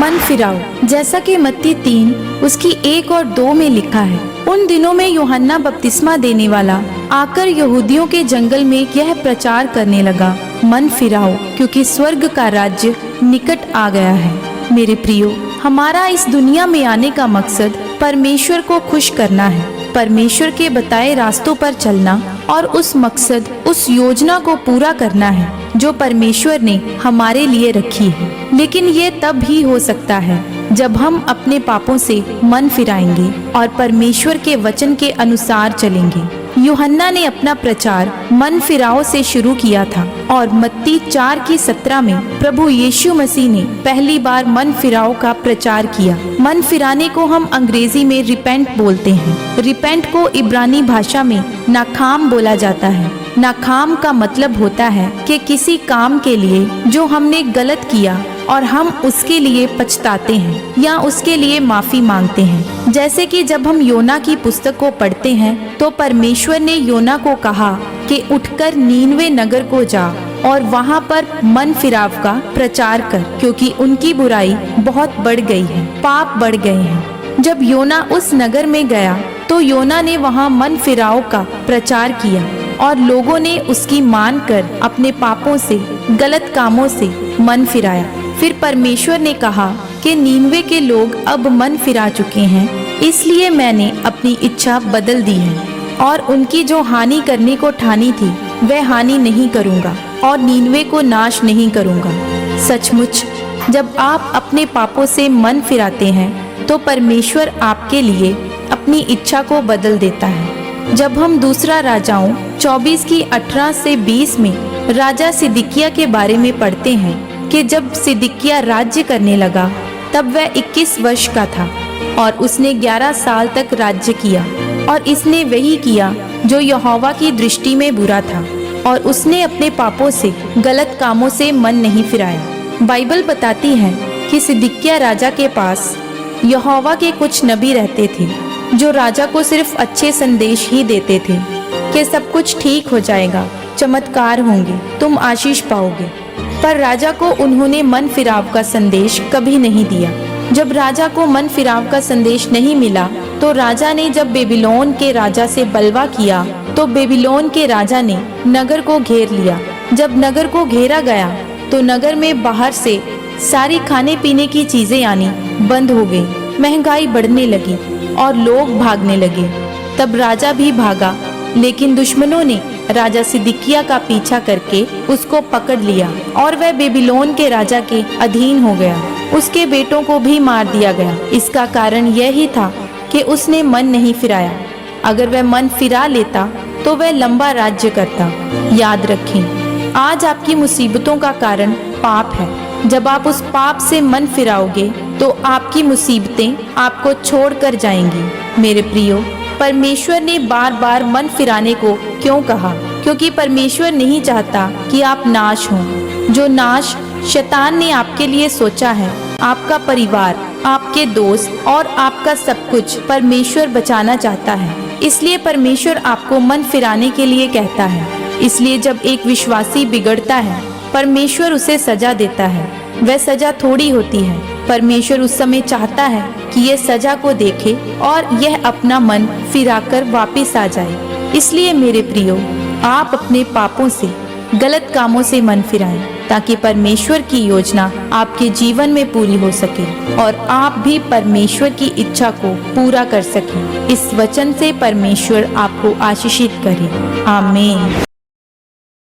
मन फिराओ, जैसा कि मत्ती 3 उसकी 1 और 2 में लिखा है। उन दिनों में यूहन्ना बपतिस्मा देने वाला आकर यहूदियों के जंगल में यह प्रचार करने लगा, मन फिराओ क्योंकि स्वर्ग का राज्य निकट आ गया है। मेरे प्रियो, हमारा इस दुनिया में आने का मकसद परमेश्वर को खुश करना है, परमेश्वर के बताए रास्तों पर चलना और उस मकसद, उस योजना को पूरा करना है जो परमेश्वर ने हमारे लिए रखी है। लेकिन ये तब ही हो सकता है जब हम अपने पापों से मन फिराएंगे और परमेश्वर के वचन के अनुसार चलेंगे। यूहन्ना ने अपना प्रचार मन फिराओ से शुरू किया था और मत्ती 4:17 में प्रभु यीशु मसीह ने पहली बार मन फिराओ का प्रचार किया। मन फिराने को हम अंग्रेजी में रिपेंट बोलते हैं। रिपेंट को इब्रानी भाषा में नाखाम बोला जाता है। नाखाम का मतलब होता है कि किसी काम के लिए जो हमने गलत किया और हम उसके लिए पछताते हैं या उसके लिए माफी मांगते हैं। जैसे कि जब हम योना की पुस्तक को पढ़ते हैं तो परमेश्वर ने योना को कहा कि उठकर नीनवे नगर को जा और वहाँ पर मन फिराव का प्रचार कर, क्योंकि उनकी बुराई बहुत बढ़ गई है, पाप बढ़ गए हैं। जब योना उस नगर में गया तो योना ने वहाँ मन फिराव का प्रचार किया और लोगों ने उसकी मानकर अपने पापों से, गलत कामों से मन फिराया। फिर परमेश्वर ने कहा कि नीनवे के लोग अब मन फिरा चुके हैं, इसलिए मैंने अपनी इच्छा बदल दी है और उनकी जो हानि करने को ठानी थी वह हानि नहीं करूँगा और नीनवे को नाश नहीं करूँगा। सचमुच जब आप अपने पापों से मन फिराते हैं तो परमेश्वर आपके लिए अपनी इच्छा को बदल देता है। जब हम दूसरा राजाओं 24:18 से 20 में राजा सिदकिय्याह के बारे में पढ़ते हैं कि जब सिदकिय्याह राज्य करने लगा तब वह 21 वर्ष का था और उसने 11 साल तक राज्य किया और इसने वही किया जो यहोवा की दृष्टि में बुरा था और उसने अपने पापों से, गलत कामों से मन नहीं फिराया। बाइबल बताती है कि सिदकिय्याह राजा के पास यहोवा के कुछ नबी रहते थे जो राजा को सिर्फ अच्छे संदेश ही देते थे कि सब कुछ ठीक हो जाएगा, चमत्कार होंगे, तुम आशीष पाओगे। पर राजा को उन्होंने मन फिराव का संदेश कभी नहीं दिया। जब राजा को मन फिराव का संदेश नहीं मिला तो राजा ने जब बेबीलोन के राजा से बलवा किया तो बेबीलोन के राजा ने नगर को घेर लिया। जब नगर को घेरा गया तो नगर में बाहर से सारी खाने पीने की चीजें आनी बंद हो गई, महंगाई बढ़ने लगी और लोग भागने लगे। तब राजा भी भागा, लेकिन दुश्मनों ने राजा सिदकिय्याह का पीछा करके उसको पकड़ लिया और वह बेबीलोन के राजा के अधीन हो गया। उसके बेटों को भी मार दिया गया। इसका कारण यही था कि उसने मन नहीं फिराया। अगर वह मन फिरा लेता तो वह लंबा राज्य करता। याद रखें, आज आपकी मुसीबतों का कारण पाप है। जब आप उस पाप से मन फिराओगे तो आपकी मुसीबतें आपको छोड़कर जाएंगी। मेरे प्रियो, परमेश्वर ने बार बार मन फिराने को क्यों कहा? क्योंकि परमेश्वर नहीं चाहता कि आप नाश हों। जो नाश शैतान ने आपके लिए सोचा है, आपका परिवार, आपके दोस्त और आपका सब कुछ परमेश्वर बचाना चाहता है। इसलिए परमेश्वर आपको मन फिराने के लिए कहता है। इसलिए जब एक विश्वासी बिगड़ता है, परमेश्वर उसे सजा देता है। वह सजा थोड़ी होती है। परमेश्वर उस समय चाहता है कि यह सजा को देखे और यह अपना मन फिराकर वापस आ जाए। इसलिए मेरे प्रियो, आप अपने पापों से, गलत कामों से मन फिराएं ताकि परमेश्वर की योजना आपके जीवन में पूरी हो सके और आप भी परमेश्वर की इच्छा को पूरा कर सकें। इस वचन से परमेश्वर आपको आशीषित करे। आमीन।